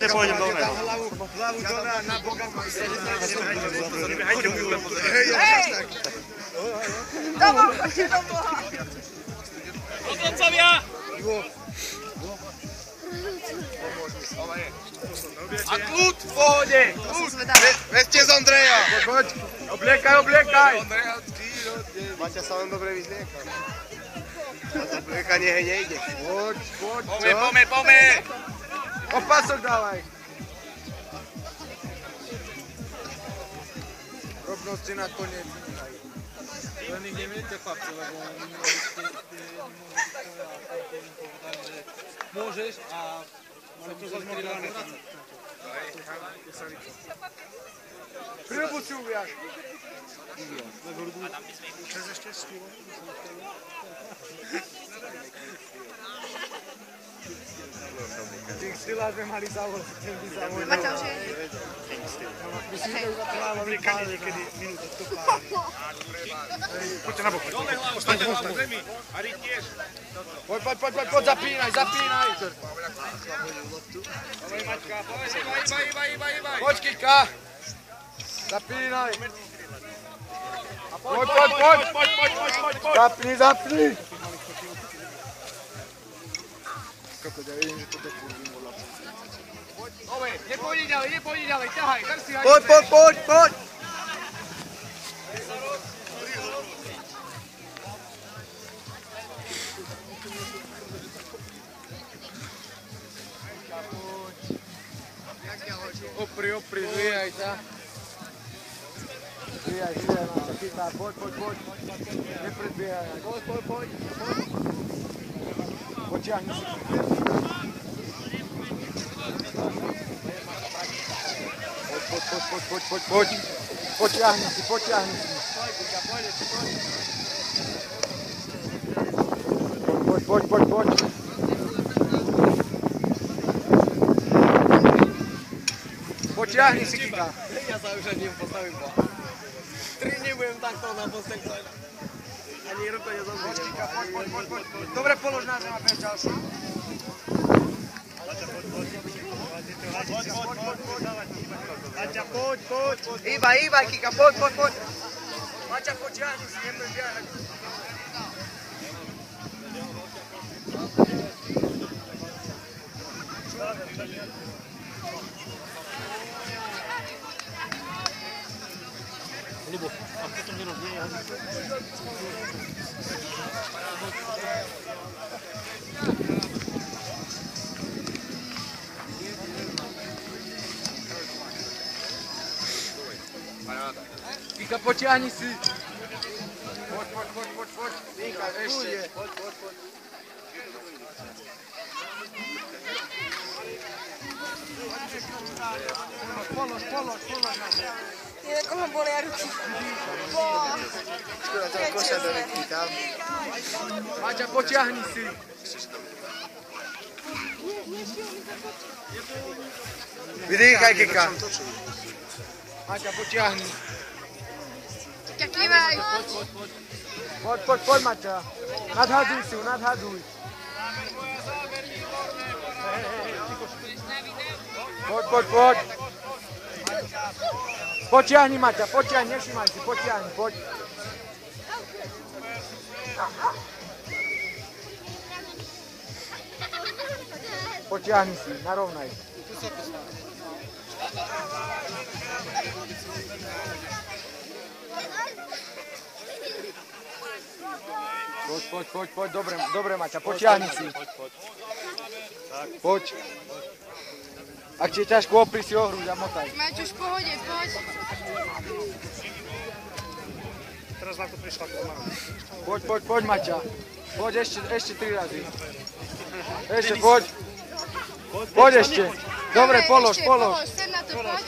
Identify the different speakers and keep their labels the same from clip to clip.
Speaker 1: Nepôjdem do neho.
Speaker 2: Hlavu na boka.
Speaker 3: Domov, choďte do Boha!
Speaker 4: Odvodcovia!
Speaker 2: A kľud v pohode! Veste z Ondreja! Poď, obliekaj! Maťa sa len dobre vyzlieka. A to obliekanie nejde. Poď.
Speaker 4: Pome!
Speaker 2: Opasok dávaj. Rovnosti na koniec.
Speaker 5: Len ich neviete, chlapci, lebo oni povedali, že môžeš a sa to zase 3 razy vracať.
Speaker 2: Prirobuciu viac.
Speaker 1: Čas ešte s tým.
Speaker 2: Tých stylá sme mali zavolať.
Speaker 3: Maťa už je?
Speaker 2: Myslím, že za to máme
Speaker 1: Obliekanie niekedy minútu to páli. Poďte na bok. Ostaňte.
Speaker 4: Ari tiež.
Speaker 2: Poď, zapínaj.
Speaker 4: Poď Maťka, iba.
Speaker 2: Poď, Kika. Zapínaj. Poď. Zapni. Kako da vidim, že to dokurvim u lapu.
Speaker 4: Ove, nepôjdi ďalej, ťahaj, drsi.
Speaker 2: Poď. Opri, zvíjaj sa. Zvíjaj, mám sa chytá, poď. Nepredbiehaj. Poď. Poťahni si. Poď. Poťahni si. Poď. Poťahni si, Kika.
Speaker 5: Ja sa už ani postavím po. 3 nebudem takto na posteľ. Ani ruko nezomrie.
Speaker 2: Poď, Kika, poď. Dobre, polož na zem a bez ďalší.
Speaker 1: Maťa, poď.
Speaker 2: Iba, Kika, poď. Maťa, poťahni si, nepredbiehaj.
Speaker 1: Ľubo, a potom nerozbieje.
Speaker 2: Kika, poťahni si. Poď. Kika, ešte. Poď. Polož na zem.
Speaker 3: Niekoho bolia ruky.
Speaker 2: Škoda toho koša do ruky tam. Maťa, poťahni si. Vydýchaj, Kika. Maťa, poťahni.
Speaker 3: Ťa kývaj.
Speaker 2: Poď, Maťa. Nadhaduj si ju, nadhaduj. Poď. Poťahni, Maťa, nevšimaj si, poťahni, poď. Poťahni si, narovnaj. Poď, dobre, Maťa, poťahni si. Poď. Ak ti je ťažko, opri si o hruď a motaj.
Speaker 3: Maťo, už v pohode, poď.
Speaker 1: Teraz vám to prišla komara.
Speaker 2: Poď, Maťa. Poď ešte 3 razy. Ešte, poď. Poď ešte. Dobre, polož.
Speaker 3: Sem na to, poď.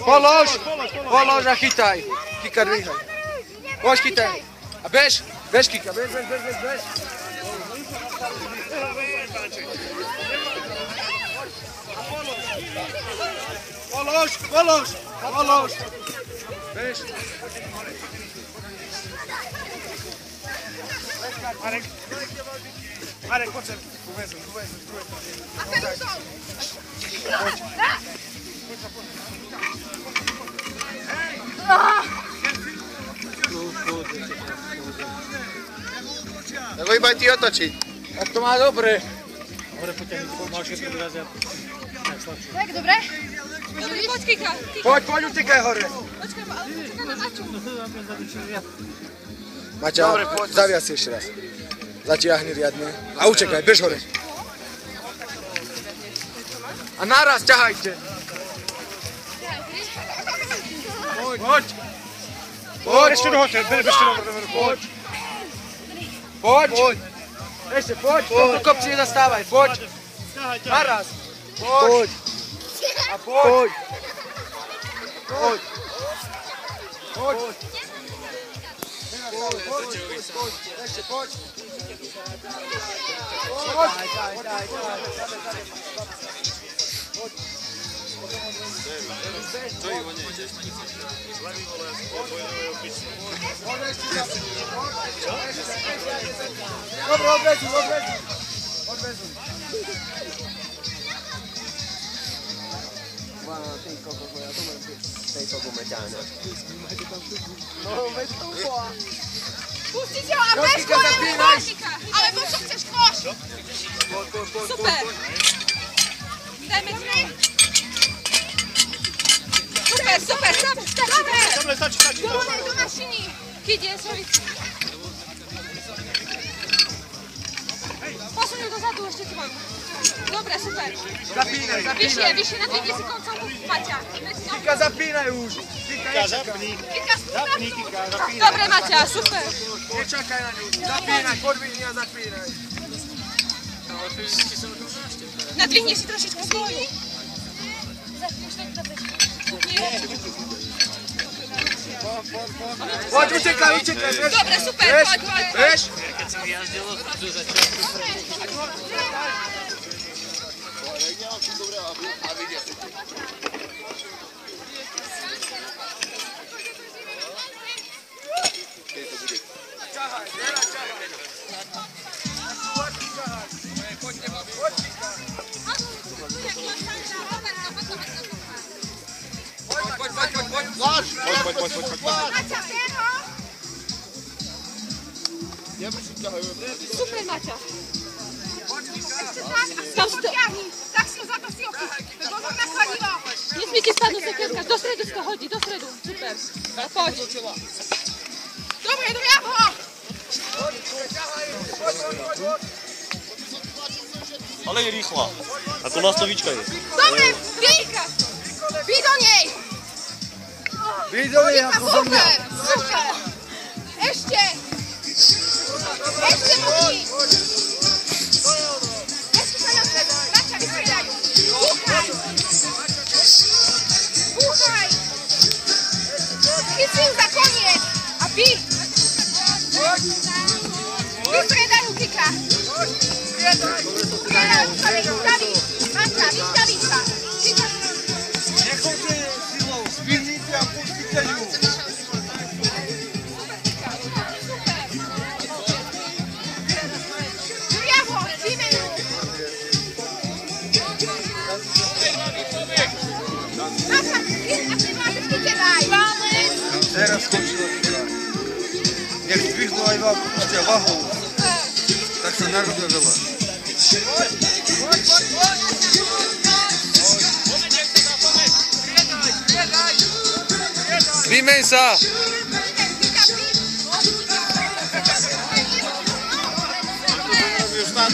Speaker 3: Polož, Maťo.
Speaker 2: Polož a chytaj. Kika, dvíhaj. Poď, chytaj. A bež, Kika, bež. Polož. Bež.
Speaker 1: Marek. Marek, poď sem. Tu vezmu.
Speaker 3: A ten už dol.
Speaker 2: Nebo iba ty otočiť.
Speaker 5: Tak to má dobre. Dobre, poďme, mal všetko vyraziať.
Speaker 3: Tak, dobre? Poď, Kika.
Speaker 5: Poď, utekaj hore.
Speaker 3: Počkaj, čakaj na Maťu.
Speaker 5: Maťa, zaviac si ešte raz. Zatiahni riadne. A učekaj, bež hore. A naraz ťahajte. Poď.
Speaker 1: Ešte do hotel, ešte do hotel.
Speaker 5: Poď. Ešte, poď. V tomto kopci nezastávaj, poď. Naraz. Poď. A poď. Poď. Ešte, poď. Dobre, odvezu. Ty kokos, ja to mám tejto gumeťáňa. No, veď to bola.
Speaker 3: Pustíte ho a bez kôžika. Alebo čo chceš, kôž? Super. Dajme ti. Super, stačí. Do mašiny. Kyde, sovici. Posuň ju dozadu ešte tvoju. Dobre, super.
Speaker 5: Zapínaj.
Speaker 3: Vyššie, nadvihni si koncom, Maťa.
Speaker 5: Kika, zapínaj už.
Speaker 1: Kika, zapni. Kika.
Speaker 3: Dobre, Maťa, super.
Speaker 5: Nečakaj na ňu. Zapínaj, podvihni a zapínaj.
Speaker 3: Nadvihni si trošičku svoju.
Speaker 5: Poď, utekaj.
Speaker 3: Dobre, super, poď.
Speaker 5: Bež.
Speaker 3: Super, Maťa. Ešte tak, a si ho potiahni. Tak si ho za to si ho pozor na kladivo. Nesmí ti spadnúť sekretka. Do stredu si to hodí, do stredu. Super. Poď. Dobre, doviam ho.
Speaker 6: Ale je rýchla. Ako lastovička je.
Speaker 3: Dobre, vy do nej. Super. Ešte muži. Ešte sa ňom Maťa, vystriedaj. Búchaj. Chyť si ju za koniec. A pí. Vystriedaj ju, Kika. Vystaví. Maťa, vystaví sa.
Speaker 5: Nechoďte silou, zvihnite a pustite ju. Teraz skončilo vyhrať. Nech zdvihnú aj vám pustia vahou, tak sa narobia veľa. Vymeň sa!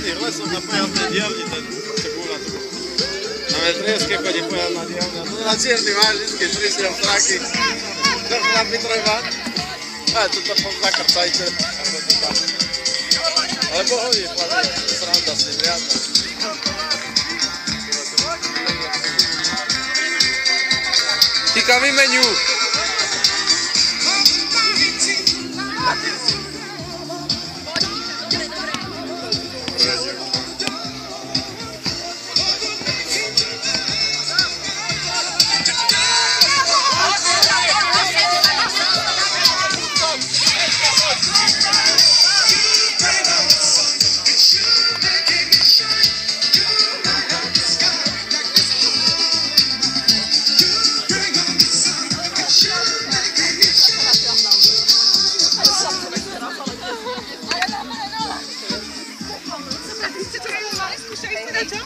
Speaker 6: Hle som napojal na dielni, ten čekúra tu. Na Vetrieske chodí pojal na dielni. Na čierny máš vždycky trisiem straky. To chlapi treba. A tu to zakrcajte. Ale pohodí, chlapi. Sranda s ním, riadna.
Speaker 5: Kika, vymeň ju!
Speaker 3: Išli ste na čo?